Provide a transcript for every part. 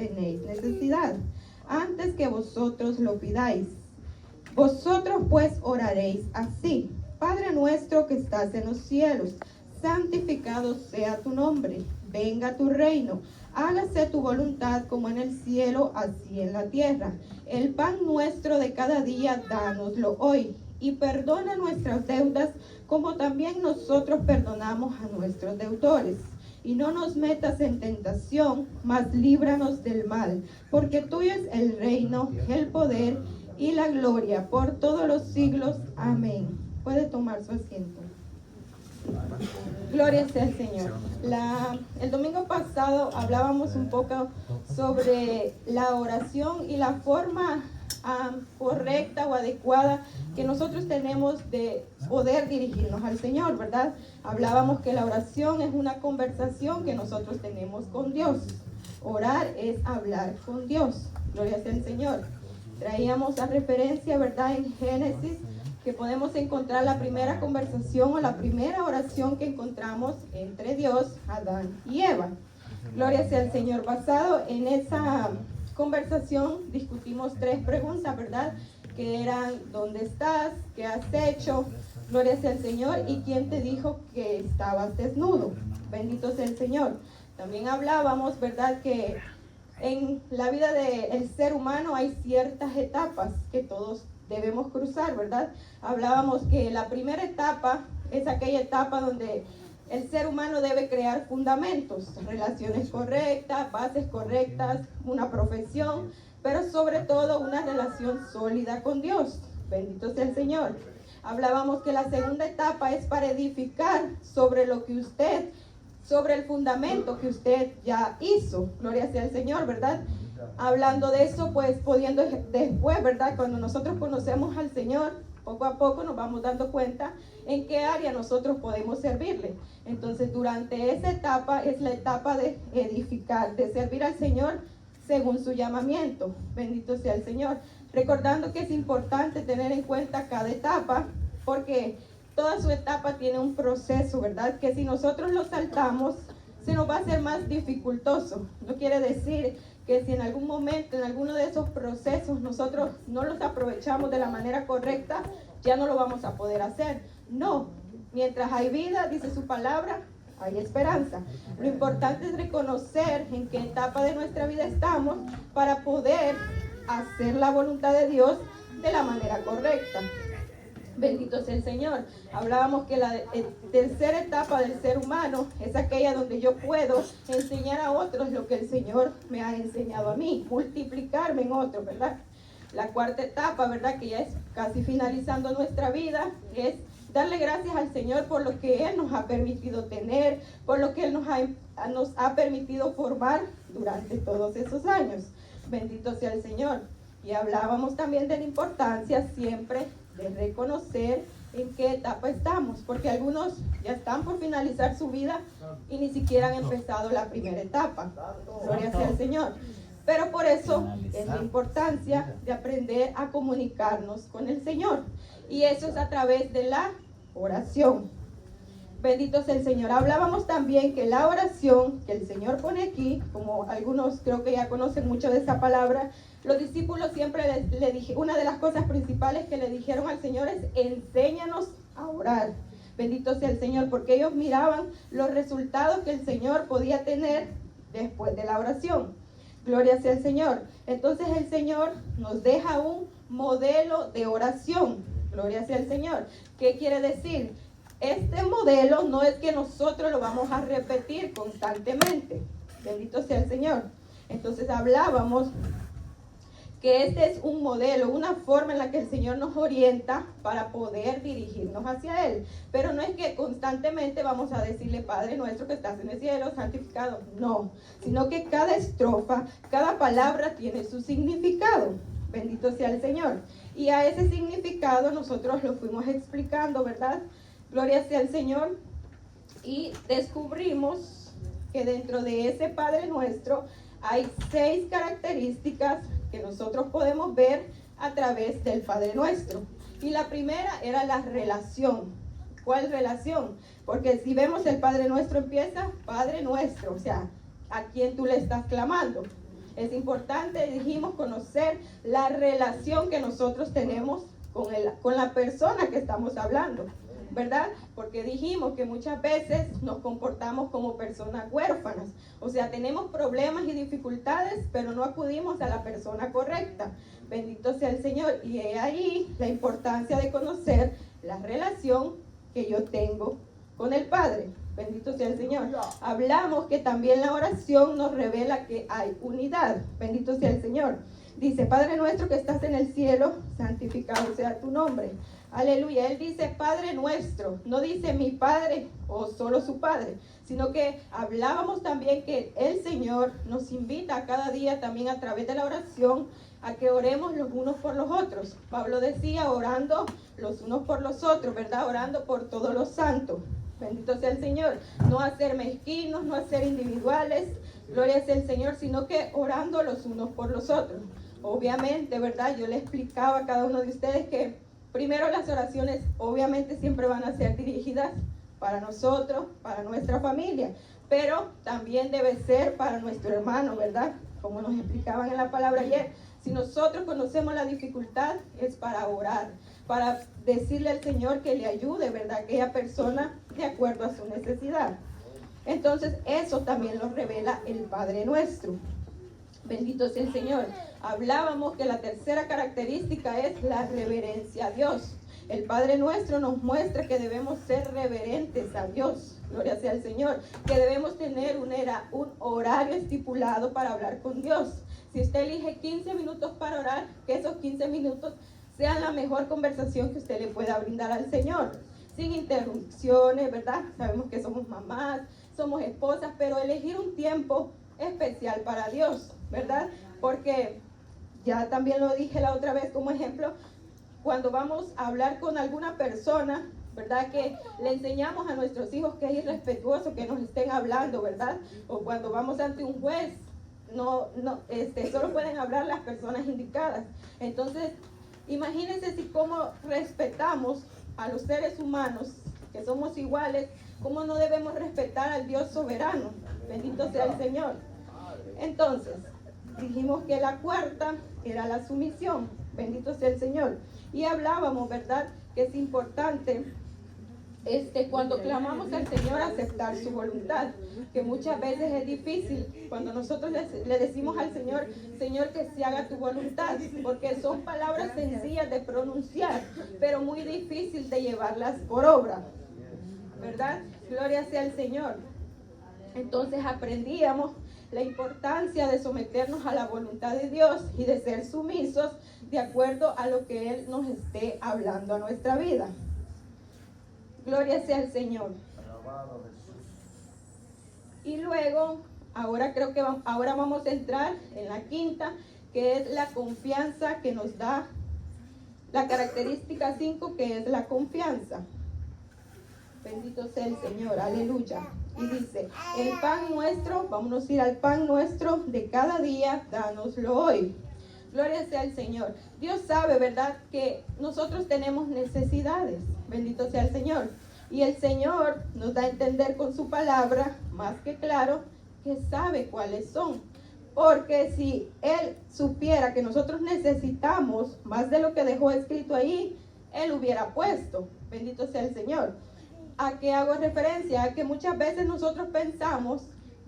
tenéis necesidad, antes que vosotros lo pidáis. Vosotros pues oraréis así: Padre nuestro que estás en los cielos, santificado sea tu nombre, venga tu reino, hágase tu voluntad como en el cielo, así en la tierra. El pan nuestro de cada día, dánoslo hoy, y perdona nuestras deudas, como también nosotros perdonamos a nuestros deudores. Y no nos metas en tentación, mas líbranos del mal, porque tuyo es el reino, el poder y la gloria por todos los siglos. Amén. Puede tomar su asiento. Gloria sea al Señor. El domingo pasado hablábamos un poco sobre la oración y la forma correcta o adecuada que nosotros tenemos de poder dirigirnos al Señor, ¿verdad? Hablábamos que la oración es una conversación que nosotros tenemos con Dios. Orar es hablar con Dios. Gloria sea al Señor. Traíamos la referencia, ¿verdad?, en Génesis, que podemos encontrar la primera conversación o la primera oración que encontramos entre Dios, Adán y Eva. Gloria sea al Señor. Basado en esa conversación discutimos 3 preguntas, ¿verdad? Que eran: ¿dónde estás? ¿Qué has hecho? Gloria sea al Señor. ¿Y quién te dijo que estabas desnudo? Bendito sea el Señor. También hablábamos, ¿verdad?, que en la vida del ser humano hay ciertas etapas que todos debemos cruzar, ¿verdad? Hablábamos que la primera etapa es aquella etapa donde el ser humano debe crear fundamentos, relaciones correctas, bases correctas, una profesión, pero sobre todo una relación sólida con Dios. Bendito sea el Señor. Hablábamos que la segunda etapa es para edificar sobre el fundamento que usted ya hizo. Gloria sea al Señor, ¿verdad? Hablando de eso, pues pudiendo después, ¿verdad? Cuando nosotros conocemos al Señor, poco a poco nos vamos dando cuenta en qué área nosotros podemos servirle. Entonces, durante esa etapa es la etapa de edificar, de servir al Señor según su llamamiento. Bendito sea el Señor. Recordando que es importante tener en cuenta cada etapa, porque toda su etapa tiene un proceso, ¿verdad? Que si nosotros lo saltamos, se nos va a hacer más dificultoso. No quiere decir que si en algún momento, en alguno de esos procesos, nosotros no los aprovechamos de la manera correcta, ya no lo vamos a poder hacer. No, mientras hay vida, dice su palabra, hay esperanza. Lo importante es reconocer en qué etapa de nuestra vida estamos para poder hacer la voluntad de Dios de la manera correcta. Bendito sea el Señor. Hablábamos que la tercera etapa del ser humano es aquella donde yo puedo enseñar a otros lo que el Señor me ha enseñado a mí, multiplicarme en otros, ¿verdad? La cuarta etapa, ¿verdad?, que ya es casi finalizando nuestra vida, es darle gracias al Señor por lo que Él nos ha permitido tener, por lo que Él nos ha permitido formar durante todos esos años. Bendito sea el Señor. Y hablábamos también de la importancia siempre de reconocer en qué etapa estamos, porque algunos ya están por finalizar su vida y ni siquiera han empezado la primera etapa. Gloria sea al Señor. Pero por eso es la importancia de aprender a comunicarnos con el Señor, y eso es a través de la oración. Bendito sea el Señor. Hablábamos también que la oración que el Señor pone aquí, como algunos creo que ya conocen mucho de esa palabra, los discípulos siempre le dije, una de las cosas principales que le dijeron al Señor es: enséñanos a orar. Bendito sea el Señor, porque ellos miraban los resultados que el Señor podía tener después de la oración. Gloria sea el Señor. Entonces el Señor nos deja un modelo de oración. Gloria sea el Señor. ¿Qué quiere decir? Este modelo no es que nosotros lo vamos a repetir constantemente. Bendito sea el Señor. Entonces hablábamos que este es un modelo, una forma en la que el Señor nos orienta para poder dirigirnos hacia Él. Pero no es que constantemente vamos a decirle: Padre nuestro que estás en el cielo, santificado. No, sino que cada estrofa, cada palabra tiene su significado. Bendito sea el Señor. Y a ese significado nosotros lo fuimos explicando, ¿verdad? Gloria sea al Señor. Y descubrimos que dentro de ese Padre nuestro hay 6 características que nosotros podemos ver a través del Padre Nuestro. Y la primera era la relación. ¿Cuál relación? Porque si vemos el Padre Nuestro empieza: Padre Nuestro, o sea, ¿a quién tú le estás clamando? Es importante, dijimos, conocer la relación que nosotros tenemos con la persona que estamos hablando, ¿verdad? Porque dijimos que muchas veces nos comportamos como personas huérfanas. O sea, tenemos problemas y dificultades, pero no acudimos a la persona correcta. Bendito sea el Señor. Y he ahí la importancia de conocer la relación que yo tengo con el Padre. Bendito sea el Señor. Hablamos que también la oración nos revela que hay unidad. Bendito sea el Señor. Dice, Padre nuestro que estás en el cielo, santificado sea tu nombre. Aleluya. Él dice Padre nuestro, no dice mi Padre o solo su Padre, sino que hablábamos también que el Señor nos invita a cada día también a través de la oración a que oremos los unos por los otros. Pablo decía orando los unos por los otros, ¿verdad? Orando por todos los santos. Bendito sea el Señor. No hacer mezquinos, no hacer individuales, gloria sea el Señor, sino que orando los unos por los otros. Obviamente, ¿verdad? Yo le explicaba a cada uno de ustedes que primero las oraciones obviamente siempre van a ser dirigidas para nosotros, para nuestra familia, pero también debe ser para nuestro hermano, ¿verdad? Como nos explicaban en la palabra ayer, si nosotros conocemos la dificultad es para orar, para decirle al Señor que le ayude, ¿verdad? Aquella persona de acuerdo a su necesidad. Entonces eso también lo revela el Padre Nuestro. Bendito sea el Señor. Hablábamos que la tercera característica es la reverencia a Dios. El Padre Nuestro nos muestra que debemos ser reverentes a Dios. Gloria sea al Señor. Que debemos tener un horario estipulado para hablar con Dios. Si usted elige 15 minutos para orar, que esos 15 minutos sean la mejor conversación que usted le pueda brindar al Señor. Sin interrupciones, ¿verdad? Sabemos que somos mamás, somos esposas, pero elegir un tiempo especial para Dios, ¿verdad? Porque ya también lo dije la otra vez como ejemplo, cuando vamos a hablar con alguna persona, ¿verdad? Que le enseñamos a nuestros hijos que es irrespetuoso que nos estén hablando, ¿verdad? O cuando vamos ante un juez, solo pueden hablar las personas indicadas. Entonces, imagínense si cómo respetamos a los seres humanos, que somos iguales, cómo no debemos respetar al Dios soberano. Bendito sea el Señor. Entonces, dijimos que la cuarta era la sumisión. Bendito sea el Señor. Y hablábamos, ¿verdad?, que es importante cuando clamamos al Señor aceptar su voluntad, que muchas veces es difícil cuando nosotros le decimos al Señor, Señor, que se haga tu voluntad, porque son palabras sencillas de pronunciar, pero muy difícil de llevarlas por obra, ¿verdad? Gloria sea el Señor. Entonces aprendíamos la importancia de someternos a la voluntad de Dios y de ser sumisos de acuerdo a lo que Él nos esté hablando a nuestra vida. Gloria sea al Señor. Y luego, ahora vamos a entrar en la quinta, que es la confianza que nos da la característica 5, que es la confianza. Bendito sea el Señor, aleluya. Y dice, el pan nuestro, vámonos a ir al pan nuestro de cada día, dánoslo hoy. Gloria sea al Señor. Dios sabe, ¿verdad?, que nosotros tenemos necesidades. Bendito sea el Señor. Y el Señor nos da a entender con su palabra, más que claro, que sabe cuáles son. Porque si Él supiera que nosotros necesitamos más de lo que dejó escrito ahí, Él hubiera puesto. Bendito sea el Señor. ¿A qué hago referencia? A que muchas veces nosotros pensamos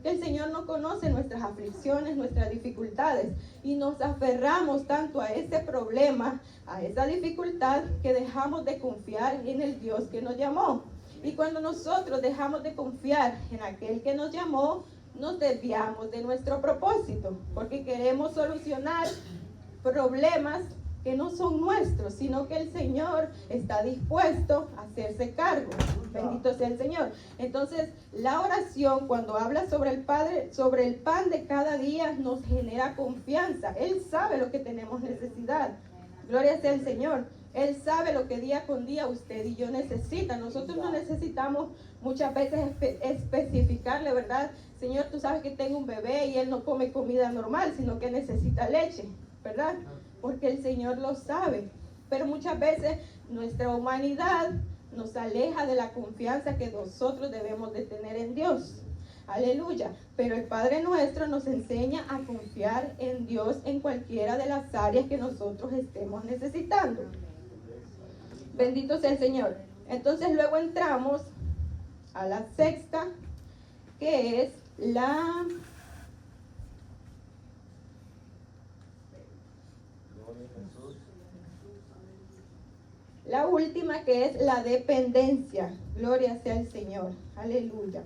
que el Señor no conoce nuestras aflicciones, nuestras dificultades, y nos aferramos tanto a ese problema, a esa dificultad, que dejamos de confiar en el Dios que nos llamó. Y cuando nosotros dejamos de confiar en aquel que nos llamó, nos desviamos de nuestro propósito, porque queremos solucionar problemas que no son nuestros, sino que el Señor está dispuesto a hacerse cargo. Bendito sea el Señor. Entonces, la oración, cuando habla sobre el Padre, sobre el pan de cada día, nos genera confianza. Él sabe lo que tenemos necesidad. Gloria sea el Señor. Él sabe lo que día con día usted y yo necesitan. Nosotros no necesitamos muchas veces especificarle, ¿verdad? Señor, tú sabes que tengo un bebé y él no come comida normal, sino que necesita leche, ¿verdad? Porque el Señor lo sabe. Pero muchas veces nuestra humanidad nos aleja de la confianza que nosotros debemos de tener en Dios. Aleluya. Pero el Padre nuestro nos enseña a confiar en Dios en cualquiera de las áreas que nosotros estemos necesitando. Bendito sea el Señor. Entonces luego entramos a la sexta, que es la última, que es la dependencia. Gloria sea el Señor. Aleluya.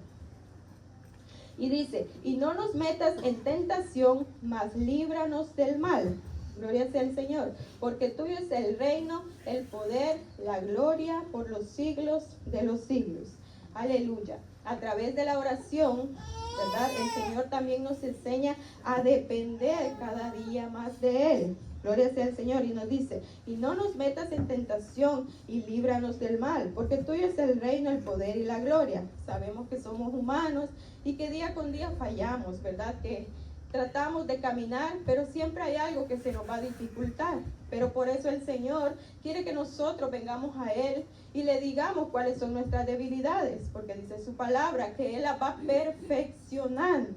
Y dice, y no nos metas en tentación, mas líbranos del mal. Gloria sea el Señor. Porque tuyo es el reino, el poder, la gloria por los siglos de los siglos. Aleluya. A través de la oración, ¿verdad? El Señor también nos enseña a depender cada día más de Él. Gloria sea al Señor. Y nos dice, y no nos metas en tentación y líbranos del mal, porque tuyo es el reino, el poder y la gloria. Sabemos que somos humanos y que día con día fallamos, ¿verdad? Que tratamos de caminar, pero siempre hay algo que se nos va a dificultar. Pero por eso el Señor quiere que nosotros vengamos a Él y le digamos cuáles son nuestras debilidades, porque dice su palabra que Él las va a perfeccionar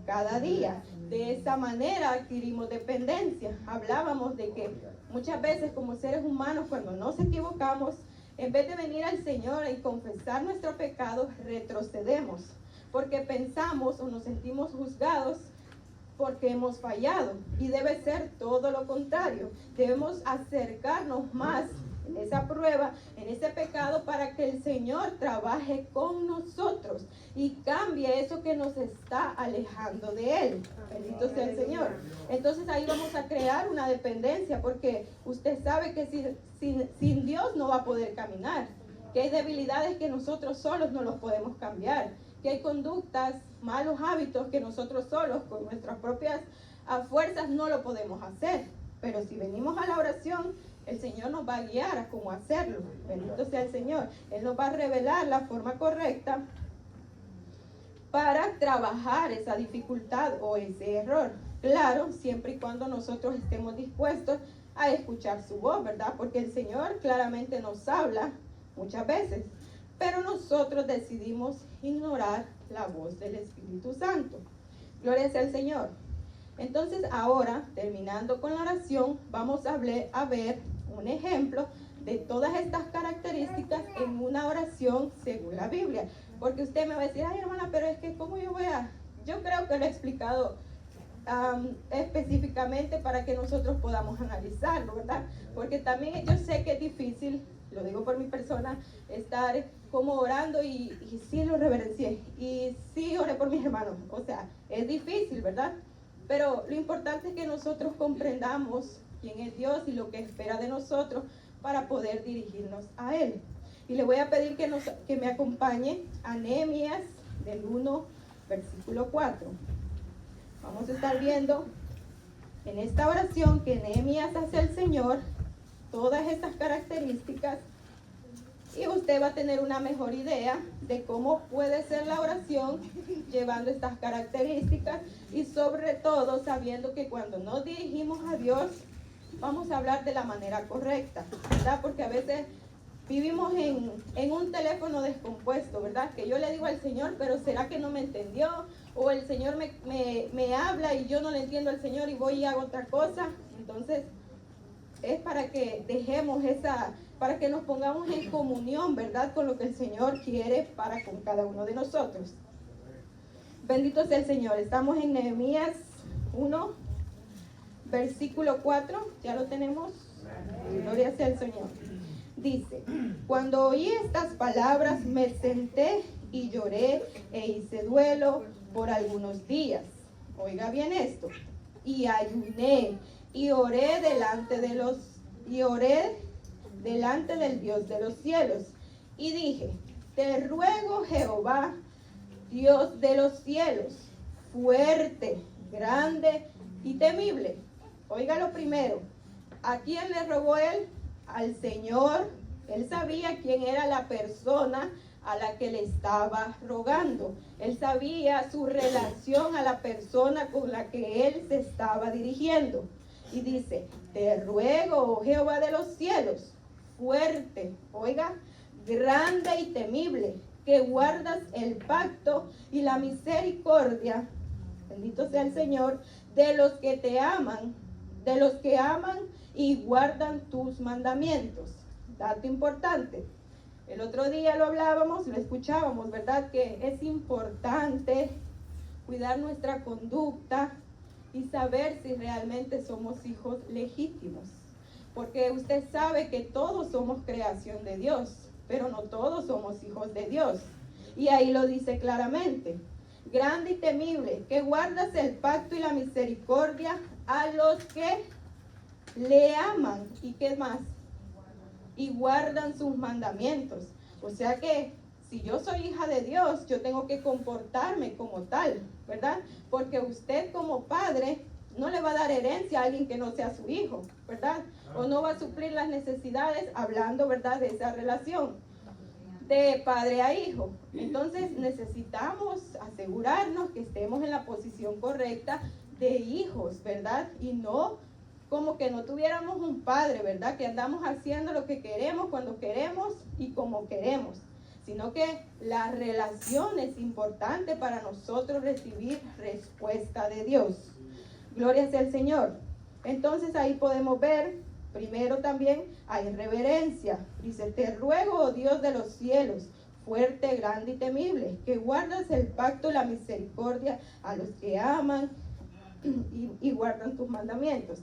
cada día. De esa manera adquirimos dependencia. Hablábamos de que muchas veces como seres humanos, cuando nos equivocamos, en vez de venir al Señor y confesar nuestro pecado, retrocedemos, porque pensamos o nos sentimos juzgados porque hemos fallado. Y debe ser todo lo contrario. Debemos acercarnos más en esa prueba, en ese pecado, para que el Señor trabaje con nosotros y cambie eso que nos está alejando de Él. Bendito sea el Señor. Entonces ahí vamos a crear una dependencia, porque usted sabe que sin Dios no va a poder caminar, que hay debilidades que nosotros solos no los podemos cambiar, que hay conductas, malos hábitos que nosotros solos con nuestras propias fuerzas no lo podemos hacer. Pero si venimos a la oración, el Señor nos va a guiar a cómo hacerlo. Bendito sea el Señor. Él nos va a revelar la forma correcta para trabajar esa dificultad o ese error. Claro, siempre y cuando nosotros estemos dispuestos a escuchar su voz, ¿verdad? Porque el Señor claramente nos habla muchas veces, pero nosotros decidimos ignorar la voz del Espíritu Santo. Gloria sea al Señor. Entonces ahora, terminando con la oración, vamos a ver un ejemplo de todas estas características en una oración según la Biblia. Porque usted me va a decir, ay hermana, pero es que ¿cómo yo voy a...? Yo creo que lo he explicado específicamente para que nosotros podamos analizarlo, ¿verdad? Porque también yo sé que es difícil, lo digo por mi persona, estar como orando y sí lo reverencié, y sí oré por mis hermanos. O sea, es difícil, ¿verdad? Pero lo importante es que nosotros comprendamos quién es Dios y lo que espera de nosotros para poder dirigirnos a Él. Y le voy a pedir que me acompañe a Nehemías del 1, versículo 4. Vamos a estar viendo en esta oración que Nehemías hace al Señor todas estas características, y usted va a tener una mejor idea de cómo puede ser la oración llevando estas características, y sobre todo sabiendo que cuando nos dirigimos a Dios vamos a hablar de la manera correcta, ¿verdad? Porque a veces vivimos en un teléfono descompuesto, ¿verdad? Que yo le digo al Señor, pero ¿será que no me entendió? O el Señor me habla y yo no le entiendo al Señor y voy y hago otra cosa. Entonces es para que dejemos para que nos pongamos en comunión, ¿verdad? Con lo que el Señor quiere para con cada uno de nosotros. Bendito sea el Señor. Estamos en Nehemías 1, versículo 4. ¿Ya lo tenemos? Gloria sea el Señor. Dice, cuando oí estas palabras me senté y lloré e hice duelo por algunos días. Oiga bien esto. Y ayuné y oré delante del Dios de los cielos. Y dije, te ruego, Jehová, Dios de los cielos, fuerte, grande y temible. Oiga lo primero. ¿A quién le rogó él? Al Señor. Él sabía quién era la persona a la que le estaba rogando. Él sabía su relación a la persona con la que él se estaba dirigiendo. Y dice, te ruego, oh Jehová de los cielos, fuerte, oiga, grande y temible. que guardas el pacto y la misericordia, bendito sea el Señor, de los que te aman, de los que aman y guardan tus mandamientos. Dato importante. El otro día lo hablábamos, lo escuchábamos, ¿verdad? Que es importante cuidar nuestra conducta y saber si realmente somos hijos legítimos. Porque usted sabe que todos somos creación de Dios, pero no todos somos hijos de Dios. Y ahí lo dice claramente. Grande y temible, que guardas el pacto y la misericordia a los que le aman. ¿Y qué más? Y guardan sus mandamientos. O sea que si yo soy hija de Dios, yo tengo que comportarme como tal, ¿verdad? Porque usted como padre no le va a dar herencia a alguien que no sea su hijo, ¿verdad? O no va a suplir las necesidades, hablando, ¿verdad?, de esa relación de padre a hijo. Entonces necesitamos asegurarnos que estemos en la posición correcta de hijos, ¿verdad? Y no como que no tuviéramos un padre, ¿verdad? Que andamos haciendo lo que queremos, cuando queremos y como queremos. Sino que la relación es importante para nosotros recibir respuesta de Dios. Gloria sea al Señor. Entonces ahí podemos ver, primero también hay reverencia. Dice, te ruego, oh Dios de los cielos, fuerte, grande y temible, que guardas el pacto y la misericordia a los que aman y guardan tus mandamientos.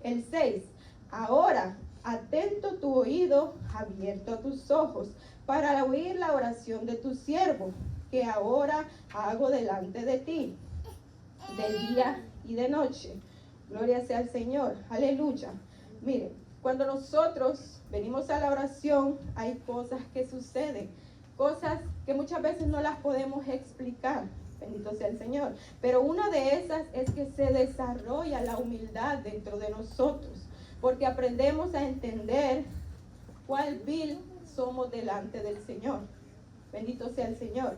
El 6, ahora atento tu oído, abierto tus ojos, para oír la oración de tu siervo, que ahora hago delante de ti, de día y de noche. Gloria sea al Señor, aleluya. Miren, cuando nosotros venimos a la oración, hay cosas que suceden, cosas que muchas veces no las podemos explicar. Bendito sea el Señor. Pero una de esas es que se desarrolla la humildad dentro de nosotros, porque aprendemos a entender cuál vil somos delante del Señor. Bendito sea el Señor.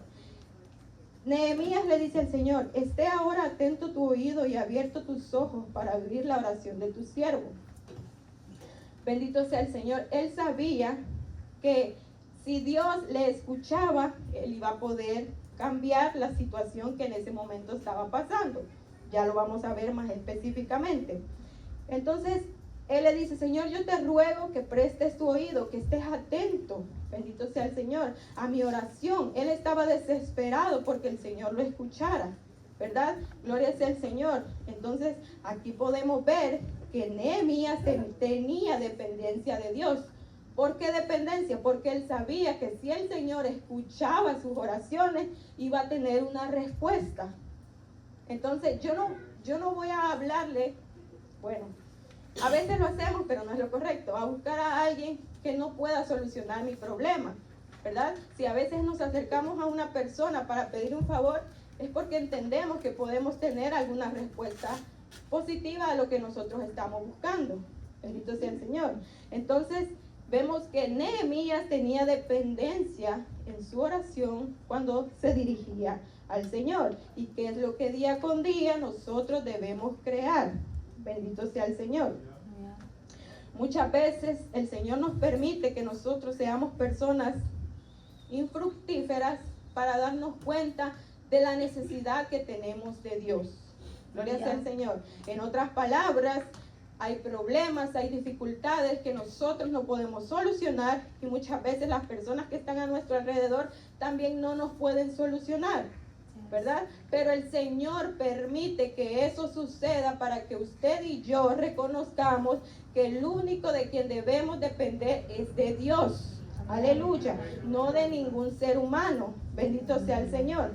Nehemías le dice al Señor, esté ahora atento tu oído y abierto tus ojos para oír la oración de tu siervo. Bendito sea el Señor. Él sabía que si Dios le escuchaba, él iba a poder cambiar la situación que en ese momento estaba pasando. Ya lo vamos a ver más específicamente. Entonces, él le dice, Señor, yo te ruego que prestes tu oído, que estés atento, bendito sea el Señor, a mi oración. Él estaba desesperado porque el Señor lo escuchara, ¿verdad? Gloria sea el Señor. Entonces, aquí podemos ver que Nehemías tenía dependencia de Dios. ¿Por qué dependencia? Porque él sabía que si el Señor escuchaba sus oraciones, iba a tener una respuesta. Entonces, yo no voy a hablarle, bueno, a veces lo hacemos, pero no es lo correcto, a buscar a alguien que no pueda solucionar mi problema, ¿verdad? Si a veces nos acercamos a una persona para pedir un favor, es porque entendemos que podemos tener alguna respuesta positiva a lo que nosotros estamos buscando. Bendito sea el Señor. Entonces, vemos que Nehemías tenía dependencia en su oración cuando se dirigía al Señor. ¿Y qué es lo que día con día nosotros debemos crear? Bendito sea el Señor. Muchas veces el Señor nos permite que nosotros seamos personas infructíferas para darnos cuenta de la necesidad que tenemos de Dios. Gloria sea al Señor. En otras palabras, hay problemas, hay dificultades que nosotros no podemos solucionar y muchas veces las personas que están a nuestro alrededor también no nos pueden solucionar, ¿verdad? Pero el Señor permite que eso suceda para que usted y yo reconozcamos que el único de quien debemos depender es de Dios. Aleluya, no de ningún ser humano. Bendito sea el Señor.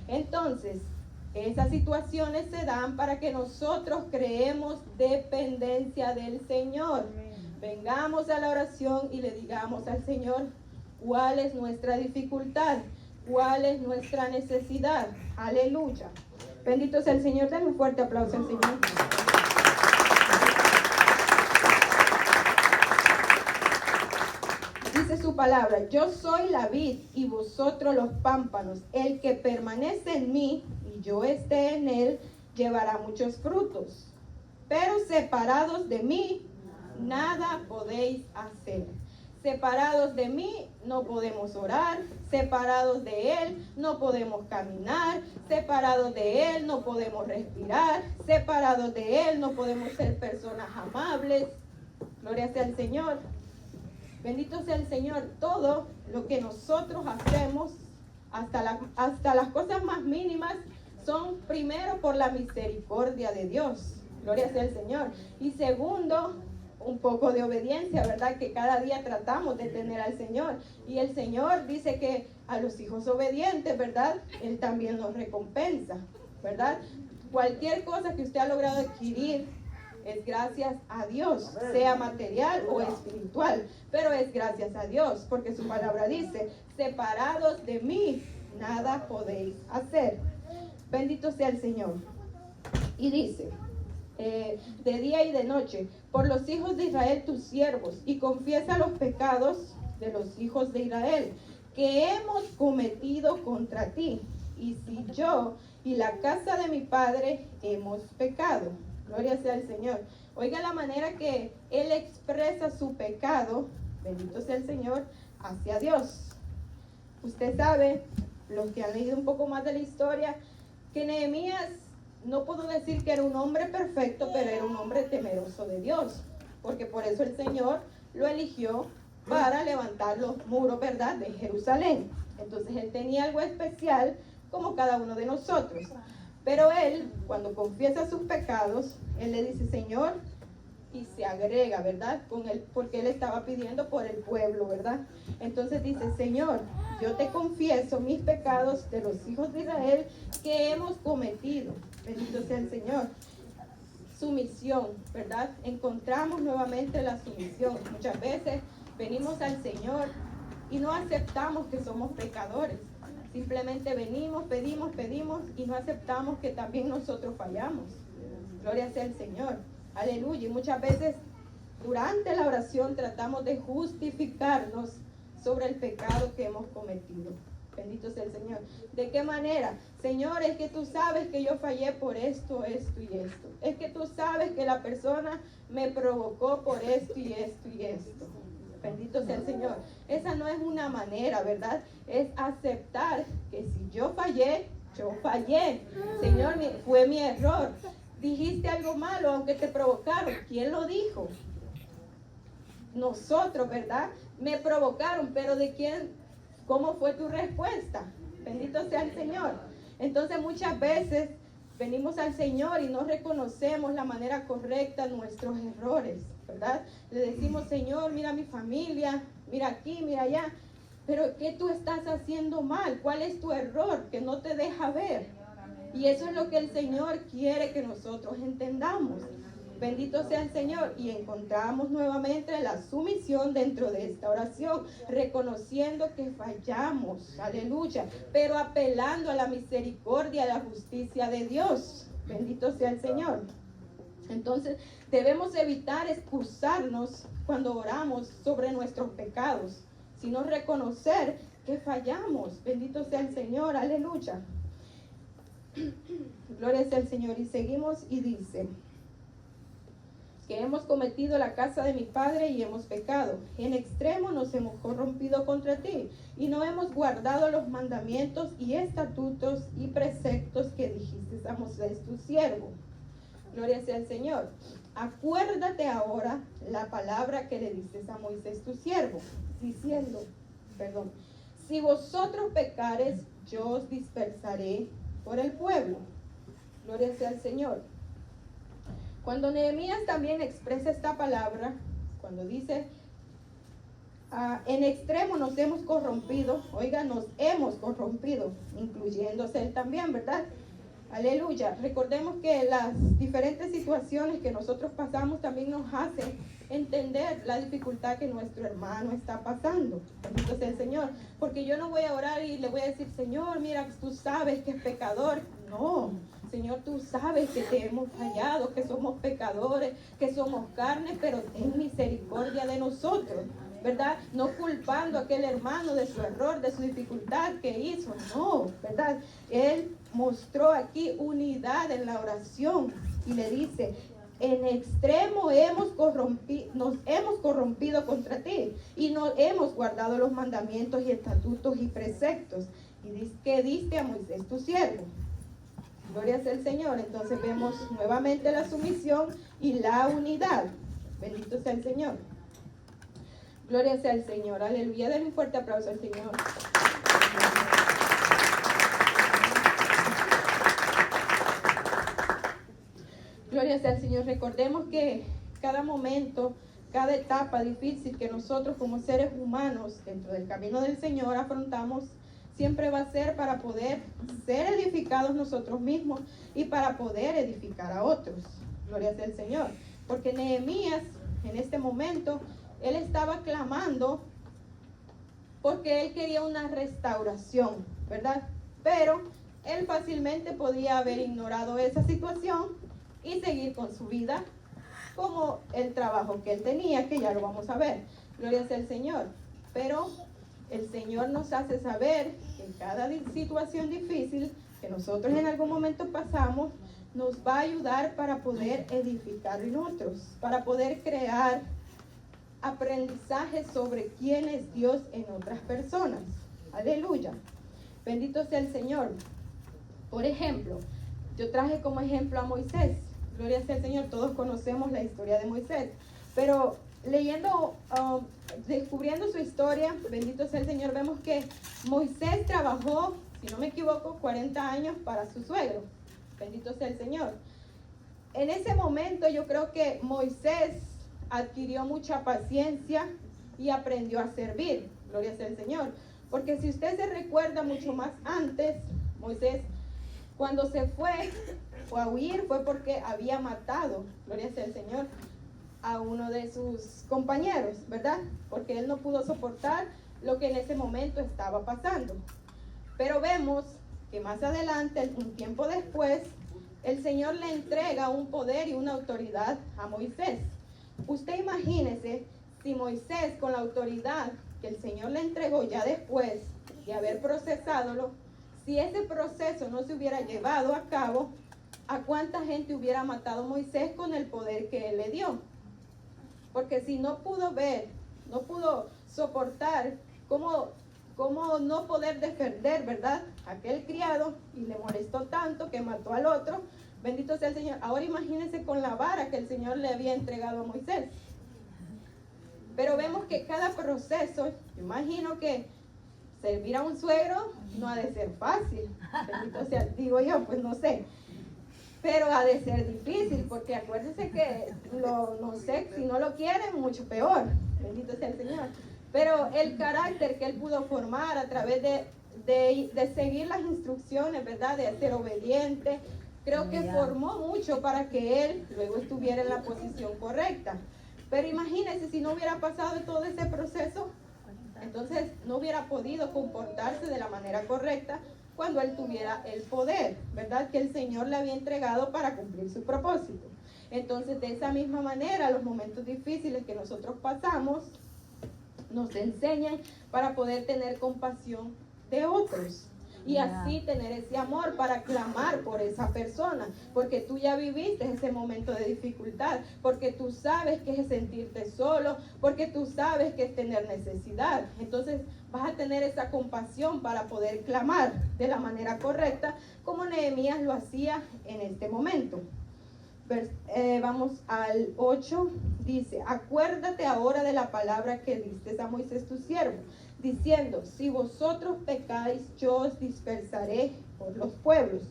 Entonces, esas situaciones se dan para que nosotros creemos dependencia del Señor. Vengamos a la oración y le digamos al Señor cuál es nuestra dificultad, cuál es nuestra necesidad. Aleluya. Bendito sea el Señor. Denle un fuerte aplauso al Señor. Dice su palabra, yo soy la vid y vosotros los pámpanos. El que permanece en mí y yo esté en él, llevará muchos frutos. Pero separados de mí, nada podéis hacer. Separados de mí no podemos orar, separados de Él no podemos caminar, separados de Él no podemos respirar, separados de Él no podemos ser personas amables. Gloria sea al Señor. Bendito sea el Señor. Todo lo que nosotros hacemos, hasta las cosas más mínimas, son primero por la misericordia de Dios. Gloria sea al Señor. Y segundo, un poco de obediencia, ¿verdad? Que cada día tratamos de tener al Señor. Y el Señor dice que a los hijos obedientes, ¿verdad? Él también nos recompensa, ¿verdad? Cualquier cosa que usted ha logrado adquirir es gracias a Dios, sea material o espiritual, pero es gracias a Dios, porque su palabra dice, separados de mí, nada podéis hacer. Bendito sea el Señor. Y dice, de día y de noche, por los hijos de Israel tus siervos, y confiesa los pecados de los hijos de Israel, que hemos cometido contra ti, y si yo y la casa de mi padre hemos pecado. Gloria sea al Señor. Oiga la manera que Él expresa su pecado, bendito sea el Señor, hacia Dios. Usted sabe, los que han leído un poco más de la historia, que Nehemías, no puedo decir que era un hombre perfecto, pero era un hombre temeroso de Dios, porque por eso el Señor lo eligió para levantar los muros, ¿verdad?, de Jerusalén. Entonces él tenía algo especial como cada uno de nosotros. Pero él, cuando confiesa sus pecados, él le dice, Señor, y se agrega, ¿verdad?, con él, porque él estaba pidiendo por el pueblo, ¿verdad? Entonces dice, Señor, yo te confieso mis pecados de los hijos de Israel que hemos cometido. Bendito sea el Señor. Sumisión, ¿verdad? Encontramos nuevamente la sumisión. Muchas veces venimos al Señor y no aceptamos que somos pecadores. Simplemente venimos, pedimos y no aceptamos que también nosotros fallamos. Gloria sea al Señor. Aleluya. Y muchas veces durante la oración tratamos de justificarnos sobre el pecado que hemos cometido. Bendito sea el Señor. ¿De qué manera? Señor, es que tú sabes que yo fallé por esto, esto y esto. Es que tú sabes que la persona me provocó por esto y esto y esto. Bendito sea el Señor. Esa no es una manera, ¿verdad? Es aceptar que si yo fallé, yo fallé. Señor, fue mi error. Dijiste algo malo, aunque te provocaron. ¿Quién lo dijo? Nosotros, ¿verdad? Me provocaron, pero ¿de quién? ¿Cómo fue tu respuesta? Bendito sea el Señor. Entonces muchas veces venimos al Señor y no reconocemos la manera correcta nuestros errores, ¿verdad? Le decimos, Señor, mira mi familia, mira aquí, mira allá, pero ¿qué tú estás haciendo mal? ¿Cuál es tu error que no te deja ver? Y eso es lo que el Señor quiere que nosotros entendamos. Bendito sea el Señor. Y encontramos nuevamente la sumisión dentro de esta oración, reconociendo que fallamos, aleluya, pero apelando a la misericordia y a la justicia de Dios. Bendito sea el Señor. Entonces debemos evitar excusarnos cuando oramos sobre nuestros pecados, sino reconocer que fallamos. Bendito sea el Señor, aleluya. Gloria sea al Señor. Y seguimos y dice que hemos cometido la casa de mi padre y hemos pecado. En extremo nos hemos corrompido contra ti y no hemos guardado los mandamientos y estatutos y preceptos que dijiste a Moisés tu siervo. Gloria sea al Señor. Acuérdate ahora la palabra que le dices a Moisés tu siervo, diciendo, si vosotros pecares, yo os dispersaré por el pueblo. Gloria sea al Señor. Cuando Nehemías también expresa esta palabra, cuando dice, en extremo nos hemos corrompido, oiga, nos hemos corrompido, incluyéndose él también, ¿verdad? Aleluya. Recordemos que las diferentes situaciones que nosotros pasamos también nos hacen entender la dificultad que nuestro hermano está pasando. Bendito sea el Señor. Porque yo no voy a orar y le voy a decir, Señor, mira, tú sabes que es pecador. No, Señor, tú sabes que te hemos fallado, que somos pecadores, que somos carne, pero ten misericordia de nosotros, ¿verdad? No culpando a aquel hermano de su error, de su dificultad que hizo, no, ¿verdad? Él mostró aquí unidad en la oración y le dice, en extremo nos hemos corrompido contra ti y no hemos guardado los mandamientos y estatutos y preceptos que diste a Moisés tu siervo. Gloria sea el Señor. Entonces vemos nuevamente la sumisión y la unidad. Bendito sea el Señor. Gloria sea el Señor. Aleluya. Den un fuerte aplauso al Señor. Gloria sea al Señor. Recordemos que cada momento, cada etapa difícil que nosotros como seres humanos dentro del camino del Señor afrontamos, siempre va a ser para poder ser edificados nosotros mismos y para poder edificar a otros. Gloria sea al Señor. Porque Nehemías, en este momento, él estaba clamando porque él quería una restauración, ¿verdad? Pero él fácilmente podía haber ignorado esa situación y seguir con su vida como el trabajo que él tenía, que ya lo vamos a ver. Gloria sea al Señor. Pero el Señor nos hace saber que en cada situación difícil que nosotros en algún momento pasamos, nos va a ayudar para poder edificar en otros, para poder crear aprendizaje sobre quién es Dios en otras personas. Aleluya. Bendito sea el Señor. Por ejemplo, yo traje como ejemplo a Moisés. Gloria sea al Señor. Todos conocemos la historia de Moisés. Pero leyendo, descubriendo su historia, bendito sea el Señor, vemos que Moisés trabajó, si no me equivoco, 40 años para su suegro. Bendito sea el Señor. En ese momento yo creo que Moisés adquirió mucha paciencia y aprendió a servir. Gloria sea el Señor. Porque si usted se recuerda mucho más antes, Moisés, cuando se fue a huir, fue porque había matado, gloria sea el Señor, a uno de sus compañeros, ¿verdad? Porque él no pudo soportar lo que en ese momento estaba pasando. Pero vemos que más adelante, un tiempo después, el Señor le entrega un poder y una autoridad a Moisés. Usted imagínese si Moisés, con la autoridad que el Señor le entregó ya después de haber procesadolo, si ese proceso no se hubiera llevado a cabo, ¿a cuánta gente hubiera matado Moisés con el poder que él le dio? Porque si no pudo ver, no pudo soportar cómo no poder defender, ¿verdad? Aquel criado, y le molestó tanto que mató al otro. Bendito sea el Señor. Ahora imagínense con la vara que el Señor le había entregado a Moisés. Pero vemos que cada proceso, imagino que servir a un suegro no ha de ser fácil. Bendito sea, digo yo, pues no sé. Pero ha de ser difícil, porque acuérdense que, no sé, si no lo quieren, mucho peor. Bendito sea el Señor. Pero el carácter que él pudo formar a través de seguir las instrucciones, ¿verdad? De ser obediente, creo que formó mucho para que él luego estuviera en la posición correcta. Pero imagínense si no hubiera pasado todo ese proceso, entonces no hubiera podido comportarse de la manera correcta cuando él tuviera el poder, ¿verdad? Que el Señor le había entregado para cumplir su propósito. Entonces, de esa misma manera, los momentos difíciles que nosotros pasamos nos enseñan para poder tener compasión de otros. Y así tener ese amor para clamar por esa persona, porque tú ya viviste ese momento de dificultad, porque tú sabes que es sentirte solo, porque tú sabes que es tener necesidad. Entonces vas a tener esa compasión para poder clamar de la manera correcta, como Nehemías lo hacía en este momento. Vamos al 8, dice: acuérdate ahora de la palabra que diste a Moisés tu siervo, diciendo: si vosotros pecáis, yo os dispersaré por los pueblos.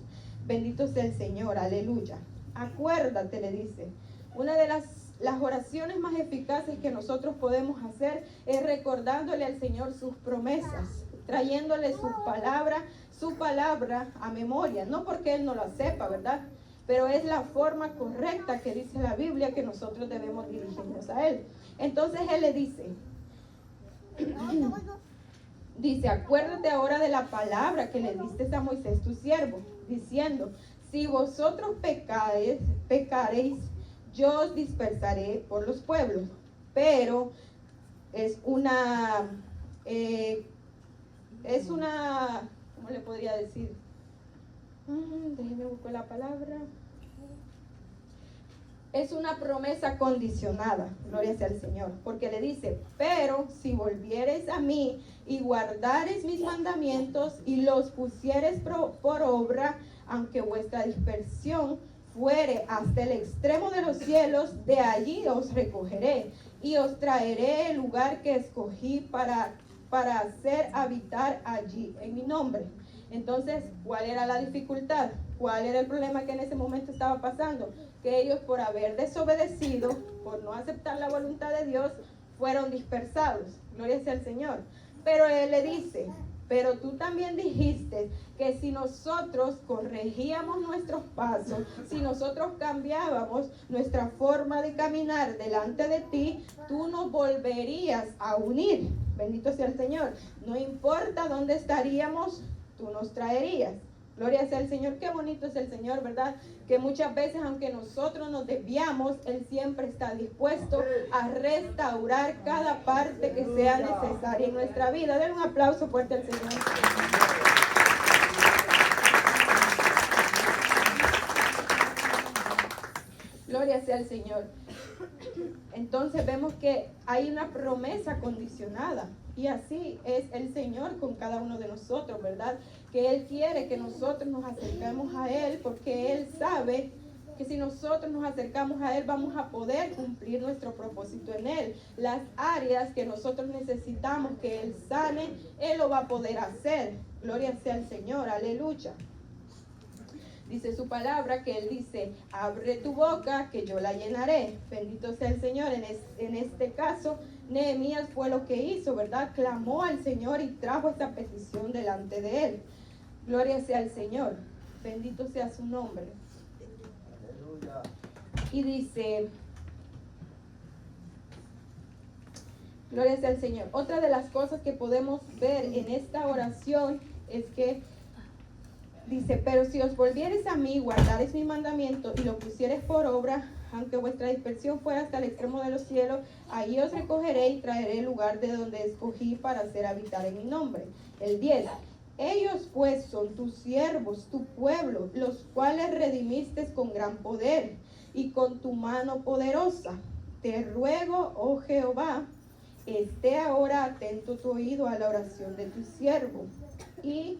Bendito sea el Señor, aleluya. Acuérdate, le dice. Una de las oraciones más eficaces que nosotros podemos hacer es recordándole al Señor sus promesas, trayéndole su palabra a memoria, no porque Él no la sepa, ¿verdad? Pero es la forma correcta que dice la Biblia que nosotros debemos dirigirnos a Él. Entonces Él le dice, acuérdate ahora de la palabra que le diste a Moisés tu siervo, diciendo: si vosotros pecaréis, yo os dispersaré por los pueblos. Pero es una, ¿cómo le podría decir? Déjenme buscar la palabra. es una promesa condicionada, gloria sea al Señor, porque le dice, pero si volviereis a mí y guardareis mis mandamientos y los pusiereis por obra, aunque vuestra dispersión fuere hasta el extremo de los cielos, de allí os recogeré y os traeré el lugar que escogí para hacer habitar allí en mi nombre. Entonces, ¿cuál era la dificultad? ¿Cuál era el problema que en ese momento estaba pasando? Que ellos, por haber desobedecido, por no aceptar la voluntad de Dios, fueron dispersados. Gloria sea al Señor. Pero Él le dice, pero tú también dijiste que si nosotros corregíamos nuestros pasos, si nosotros cambiábamos nuestra forma de caminar delante de ti, tú nos volverías a unir. Bendito sea el Señor. No importa dónde estaríamos, tú nos traerías. Gloria sea al Señor. Qué bonito es el Señor, ¿verdad? Que muchas veces, aunque nosotros nos desviamos, Él siempre está dispuesto a restaurar cada parte que sea necesaria en nuestra vida. Den un aplauso fuerte al Señor. Gloria sea al Señor. Entonces vemos que hay una promesa condicionada. Y así es el Señor con cada uno de nosotros, ¿verdad? Que Él quiere que nosotros nos acerquemos a Él, porque Él sabe que si nosotros nos acercamos a Él vamos a poder cumplir nuestro propósito en Él. Las áreas que nosotros necesitamos que Él sane, Él lo va a poder hacer. Gloria sea al Señor, aleluya. Dice su palabra que Él dice, abre tu boca que yo la llenaré. Bendito sea el Señor. En este caso, Nehemías fue lo que hizo, ¿verdad? Clamó al Señor y trajo esta petición delante de Él. Gloria sea al Señor. Bendito sea su nombre. Aleluya. Y dice, gloria sea al Señor. Otra de las cosas que podemos ver en esta oración es que dice, pero si os volviereis a mí, guardareis mi mandamiento y lo pusiereis por obra, aunque vuestra dispersión fuera hasta el extremo de los cielos, ahí os recogeré y traeré el lugar de donde escogí para hacer habitar en mi nombre. El 10. Ellos pues son tus siervos, tu pueblo, los cuales redimiste con gran poder y con tu mano poderosa. Te ruego, oh Jehová, esté ahora atento tu oído a la oración de tu siervo y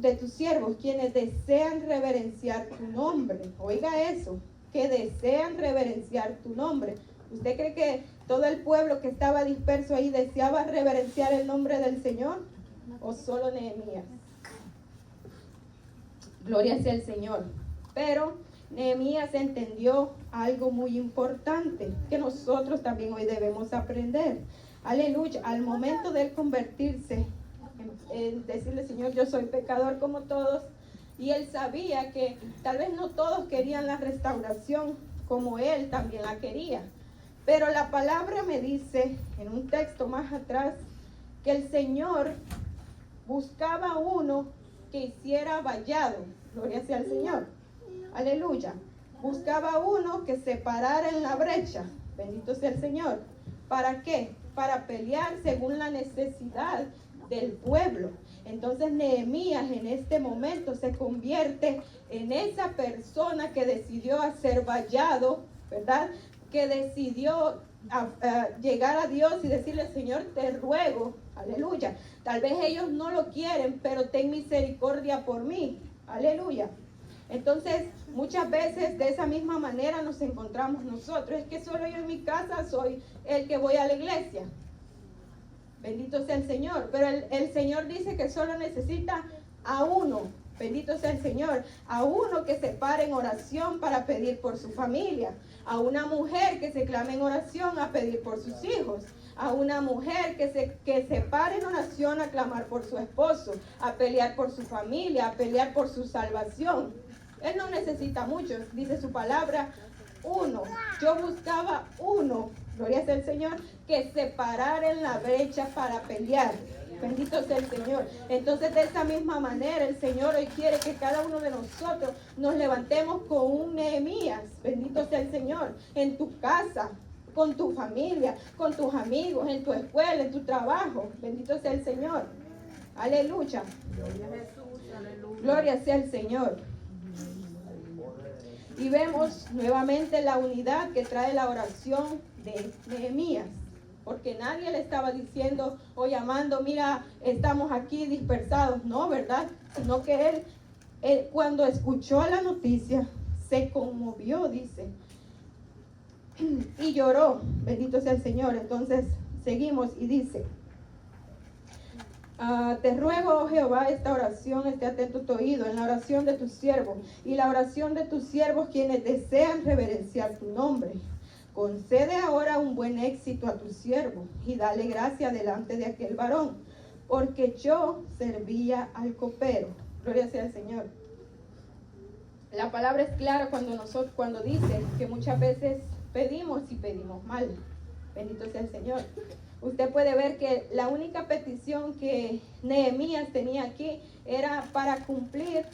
de tus siervos, quienes desean reverenciar tu nombre. Oiga eso, que desean reverenciar tu nombre. ¿Usted cree que todo el pueblo que estaba disperso ahí deseaba reverenciar el nombre del Señor? ¿O solo Nehemías? Gloria sea al Señor. Pero Nehemías entendió algo muy importante que nosotros también hoy debemos aprender. Aleluya. Al momento de él convertirse, en decirle, Señor, yo soy pecador como todos, y él sabía que tal vez no todos querían la restauración como él también la quería, pero la palabra me dice en un texto más atrás que el Señor buscaba uno que hiciera vallado. Gloria sea al Señor, aleluya. Buscaba uno que se parara en la brecha. Bendito sea el Señor. ¿Para qué? Para pelear según la necesidad del pueblo. Entonces Nehemías en este momento se convierte en esa persona que decidió hacer vallado, ¿verdad? Que decidió llegar a Dios y decirle, Señor, te ruego, aleluya. Tal vez ellos no lo quieren, pero ten misericordia por mí, aleluya. Entonces, muchas veces de esa misma manera nos encontramos nosotros. Es que solo yo en mi casa soy el que voy a la iglesia. Bendito sea el Señor. Pero el Señor dice que solo necesita a uno. Bendito sea el Señor. A uno que se pare en oración para pedir por su familia. A una mujer que se clame en oración a pedir por sus hijos. A una mujer que se pare en oración a clamar por su esposo. A pelear por su familia. A pelear por su salvación. Él no necesita mucho. Dice su palabra, uno. Yo buscaba uno. Gloria sea el Señor, que se parara en la brecha para pelear. Bendito sea el Señor. Entonces, de esa misma manera, el Señor hoy quiere que cada uno de nosotros nos levantemos con un Nehemías. Bendito sea el Señor. En tu casa, con tu familia, con tus amigos, en tu escuela, en tu trabajo. Bendito sea el Señor. Aleluya. Gloria sea el Señor. Y vemos nuevamente la unidad que trae la oración de Nehemías. Porque nadie le estaba diciendo o llamando, mira, estamos aquí dispersados. No, ¿verdad? Sino que él cuando escuchó la noticia, se conmovió, dice. Y lloró. Bendito sea el Señor. Entonces, seguimos y dice. Te ruego, oh Jehová, esta oración esté atento tu oído en la oración de tus siervos y la oración de tus siervos quienes desean reverenciar tu nombre. Concede ahora un buen éxito a tu siervo y dale gracia delante de aquel varón, porque yo servía al copero. Gloria sea al Señor. La palabra es clara cuando dice que muchas veces pedimos y pedimos mal. Bendito sea el Señor. Usted puede ver que la única petición que Nehemías tenía aquí era para cumplir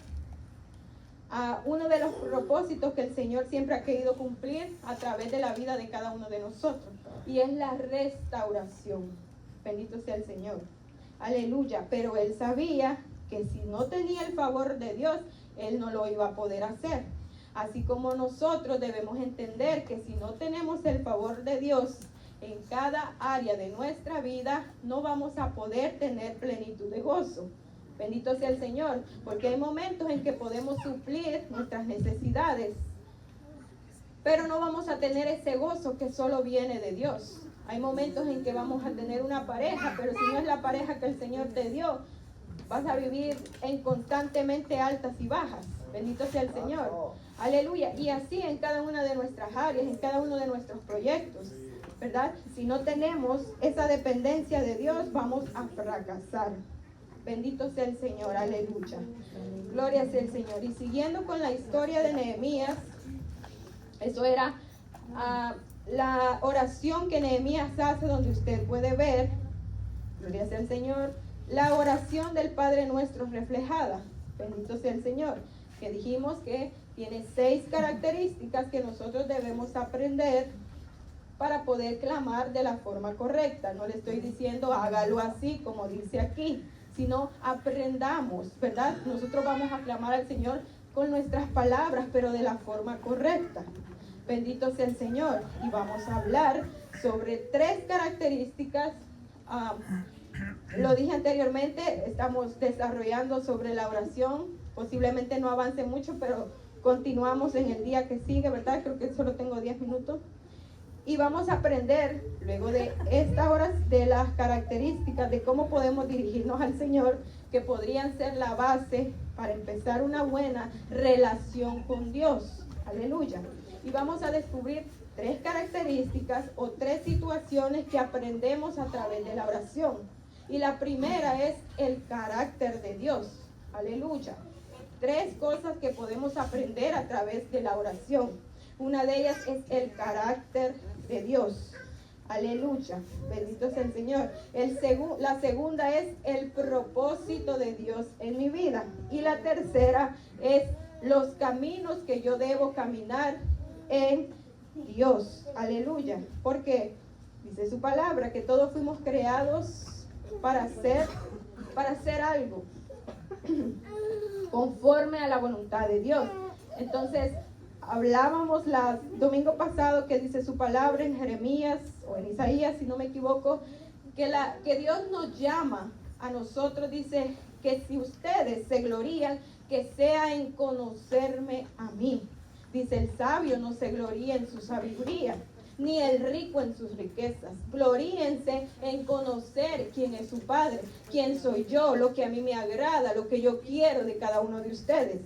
a uno de los propósitos que el Señor siempre ha querido cumplir a través de la vida de cada uno de nosotros. Y es la restauración. Bendito sea el Señor. Aleluya. Pero él sabía que si no tenía el favor de Dios, él no lo iba a poder hacer. Así como nosotros debemos entender que si no tenemos el favor de Dios en cada área de nuestra vida, no vamos a poder tener plenitud de gozo. Bendito sea el Señor, porque hay momentos en que podemos suplir nuestras necesidades, pero no vamos a tener ese gozo que solo viene de Dios. Hay momentos en que vamos a tener una pareja, pero si no es la pareja que el Señor te dio, vas a vivir en constantemente altas y bajas. Bendito sea el Señor. Aleluya. Y así en cada una de nuestras áreas, en cada uno de nuestros proyectos, ¿verdad? Si no tenemos esa dependencia de Dios, vamos a fracasar. Bendito sea el Señor, aleluya. Gloria sea el Señor. Y siguiendo con la historia de Nehemías, eso era la oración que Nehemías hace, donde usted puede ver, gloria sea el Señor, la oración del Padre Nuestro reflejada. Bendito sea el Señor. Que dijimos que tiene 6 características que nosotros debemos aprender para poder clamar de la forma correcta. No le estoy diciendo hágalo así como dice aquí, sino aprendamos, ¿verdad? Nosotros vamos a clamar al Señor con nuestras palabras, pero de la forma correcta. Bendito sea el Señor. Y vamos a hablar sobre 3 características. Lo dije anteriormente, estamos desarrollando sobre la oración. Posiblemente no avance mucho, pero continuamos en el día que sigue, ¿verdad? Creo que solo tengo 10 minutos. Y vamos a aprender, luego de estas horas, de las características de cómo podemos dirigirnos al Señor, que podrían ser la base para empezar una buena relación con Dios. Aleluya. Y vamos a descubrir 3 características o 3 situaciones que aprendemos a través de la oración. Y la primera es el carácter de Dios. Aleluya. 3 cosas que podemos aprender a través de la oración. Una de ellas es el carácter de Dios. Aleluya. Bendito sea el Señor. La segunda es el propósito de Dios en mi vida. Y la tercera es los caminos que yo debo caminar en Dios. Aleluya. Porque dice su palabra que todos fuimos creados para hacer algo conforme a la voluntad de Dios. Entonces, hablábamos domingo pasado que dice su palabra en Jeremías o en Isaías, si no me equivoco, que Dios nos llama a nosotros, dice que si ustedes se glorían, que sea en conocerme a mí. Dice el sabio no se gloría en su sabiduría, ni el rico en sus riquezas. Gloríense en conocer quién es su Padre, quién soy yo, lo que a mí me agrada, lo que yo quiero de cada uno de ustedes.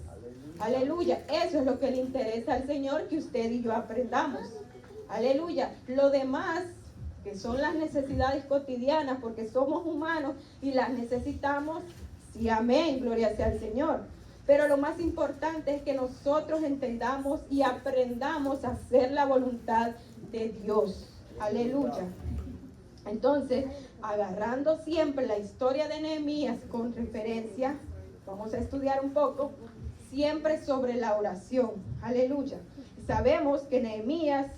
Aleluya. Eso es lo que le interesa al Señor, que usted y yo aprendamos. Aleluya. Lo demás, que son las necesidades cotidianas, porque somos humanos y las necesitamos, sí, amén, gloria sea al Señor. Pero lo más importante es que nosotros entendamos y aprendamos a hacer la voluntad de Dios. Aleluya. Entonces, agarrando siempre la historia de Nehemías con referencia, vamos a estudiar un poco siempre sobre la oración. Aleluya. Sabemos que Nehemías,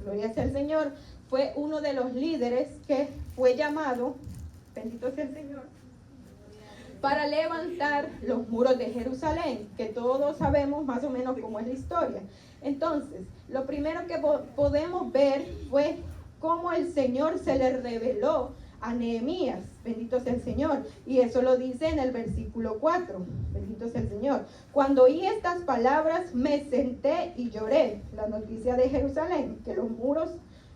gloria sea el Señor, fue uno de los líderes que fue llamado, bendito sea el Señor, para levantar los muros de Jerusalén, que todos sabemos más o menos cómo es la historia. Entonces, lo primero que podemos ver fue cómo el Señor se le reveló a Nehemías. Bendito sea el Señor. Y eso lo dice en el versículo 4. Bendito sea el Señor. Cuando oí estas palabras, me senté y lloré. La noticia de Jerusalén, que los muros,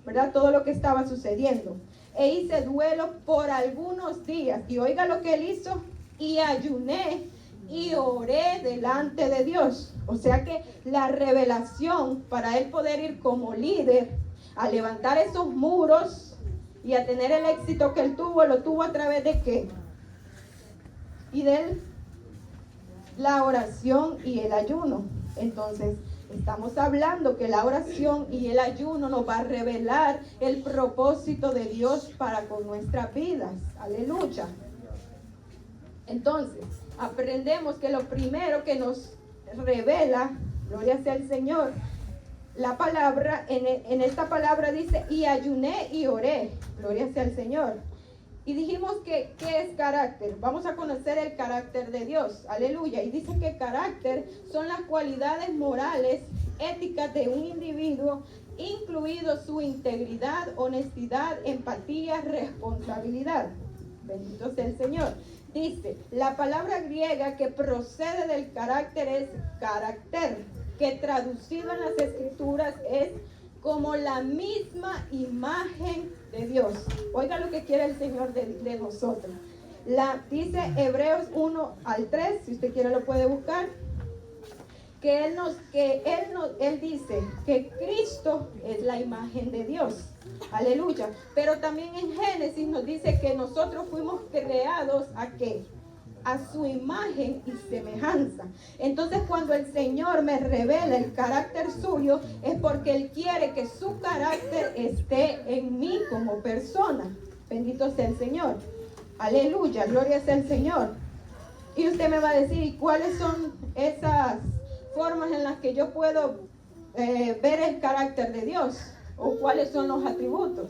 ¿verdad? Todo lo que estaba sucediendo. E hice duelo por algunos días. Y oiga lo que él hizo. Y ayuné y oré delante de Dios. O sea que la revelación para él poder ir como líder a levantar esos muros y a tener el éxito que él tuvo, lo tuvo a través de ¿qué? Y de la oración y el ayuno. Entonces, estamos hablando que la oración y el ayuno nos va a revelar el propósito de Dios para con nuestras vidas. Aleluya. Entonces, aprendemos que lo primero que nos revela, gloria sea el Señor, la palabra, en esta palabra dice, y ayuné y oré, gloria sea el Señor. Y dijimos que, ¿qué es carácter? Vamos a conocer el carácter de Dios, aleluya. Y dice que carácter son las cualidades morales, éticas de un individuo, incluido su integridad, honestidad, empatía, responsabilidad. Bendito sea el Señor. Dice, la palabra griega que procede del carácter es carácter, que traducido en las escrituras es como la misma imagen de Dios. Oiga lo que quiere el Señor de nosotros. Dice Hebreos 1 al 3, si usted quiere lo puede buscar. Él dice que Cristo es la imagen de Dios. Aleluya. Pero también en Génesis nos dice que nosotros fuimos creados ¿a qué? A su imagen y semejanza. Entonces, cuando el Señor me revela el carácter suyo, es porque Él quiere que su carácter esté en mí como persona. Bendito sea el Señor. Aleluya, gloria sea el Señor. Y usted me va a decir, ¿y cuáles son esas formas en las que yo puedo ver el carácter de Dios? ¿O cuáles son los atributos?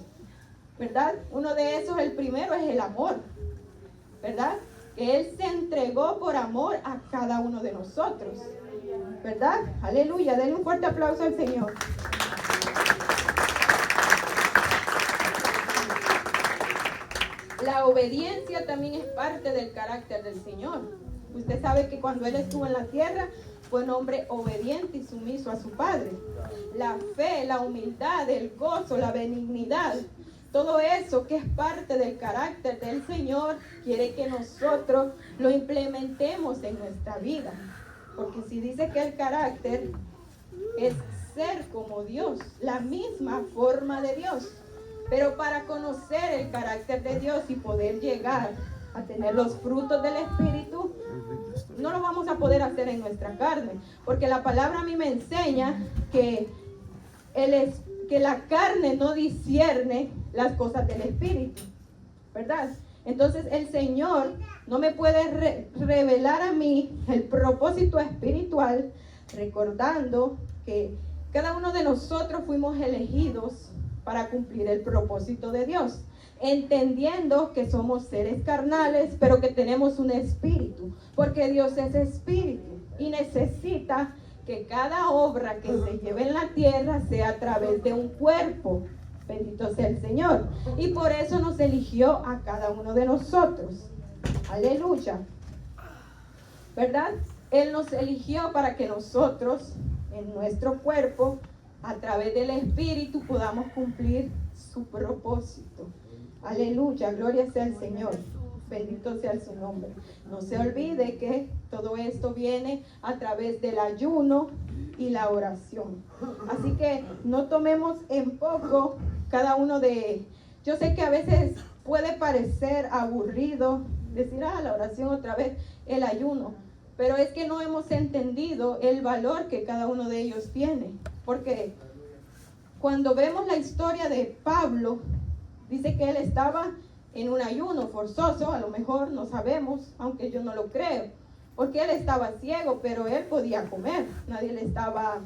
¿Verdad? Uno de esos, el primero, es el amor. ¿Verdad? Que Él se entregó por amor a cada uno de nosotros. ¿Verdad? Aleluya. Denle un fuerte aplauso al Señor. La obediencia también es parte del carácter del Señor. Usted sabe que cuando Él estuvo en la tierra, fue un hombre obediente y sumiso a su Padre. La fe, la humildad, el gozo, la benignidad, todo eso que es parte del carácter del Señor, quiere que nosotros lo implementemos en nuestra vida. Porque si dice que el carácter es ser como Dios, la misma forma de Dios. Pero para conocer el carácter de Dios y poder llegar a tener los frutos del Espíritu, no lo vamos a poder hacer en nuestra carne. Porque la palabra a mí me enseña que la carne no discierne las cosas del Espíritu, ¿verdad? Entonces el Señor no me puede revelar a mí el propósito espiritual, recordando que cada uno de nosotros fuimos elegidos para cumplir el propósito de Dios, entendiendo que somos seres carnales, pero que tenemos un espíritu, porque Dios es espíritu y necesita que cada obra que se lleve en la tierra sea a través de un cuerpo. Bendito sea el Señor. Y por eso nos eligió a cada uno de nosotros. Aleluya. ¿Verdad? Él nos eligió para que nosotros, en nuestro cuerpo, a través del Espíritu, podamos cumplir su propósito. Aleluya. Gloria sea el Señor. Bendito sea su nombre. No se olvide que todo esto viene a través del ayuno y la oración. Así que no tomemos en poco cada uno de... Yo sé que a veces puede parecer aburrido decir, la oración otra vez, el ayuno. Pero es que no hemos entendido el valor que cada uno de ellos tiene. Porque cuando vemos la historia de Pablo, dice que él estaba en un ayuno forzoso, a lo mejor no sabemos, aunque yo no lo creo, porque él estaba ciego, pero él podía comer, nadie le estaba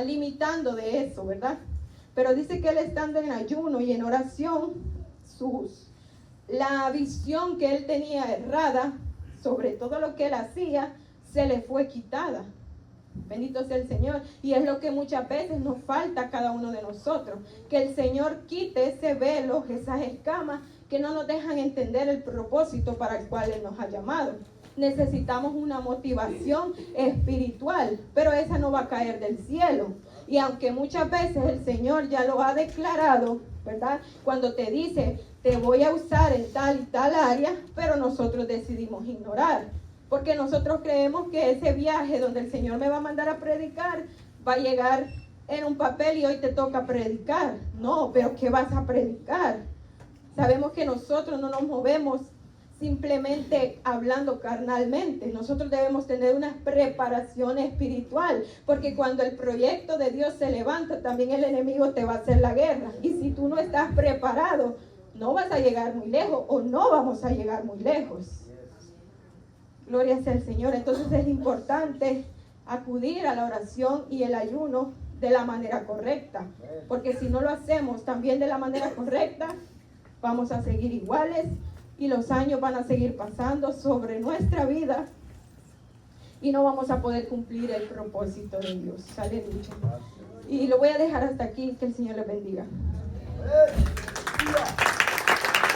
limitando de eso, ¿verdad? Pero dice que él estando en ayuno y en oración, la visión que él tenía errada, sobre todo lo que él hacía, se le fue quitada. Bendito sea el Señor. Y es lo que muchas veces nos falta a cada uno de nosotros. Que el Señor quite ese velo, esas escamas que no nos dejan entender el propósito para el cual Él nos ha llamado. Necesitamos una motivación espiritual, pero esa no va a caer del cielo. Y aunque muchas veces el Señor ya lo ha declarado, ¿verdad? Cuando te dice, te voy a usar en tal y tal área, pero nosotros decidimos ignorar. Porque nosotros creemos que ese viaje donde el Señor me va a mandar a predicar, va a llegar en un papel y hoy te toca predicar. No, pero ¿qué vas a predicar? Sabemos que nosotros no nos movemos simplemente hablando carnalmente. Nosotros debemos tener una preparación espiritual, porque cuando el proyecto de Dios se levanta, también el enemigo te va a hacer la guerra. Y si tú no estás preparado, no vas a llegar muy lejos, o no vamos a llegar muy lejos. Gloria sea al Señor. Entonces es importante acudir a la oración y el ayuno de la manera correcta, porque si no lo hacemos también de la manera correcta, vamos a seguir iguales y los años van a seguir pasando sobre nuestra vida y no vamos a poder cumplir el propósito de Dios. Aleluya. Y lo voy a dejar hasta aquí. Que el Señor les bendiga.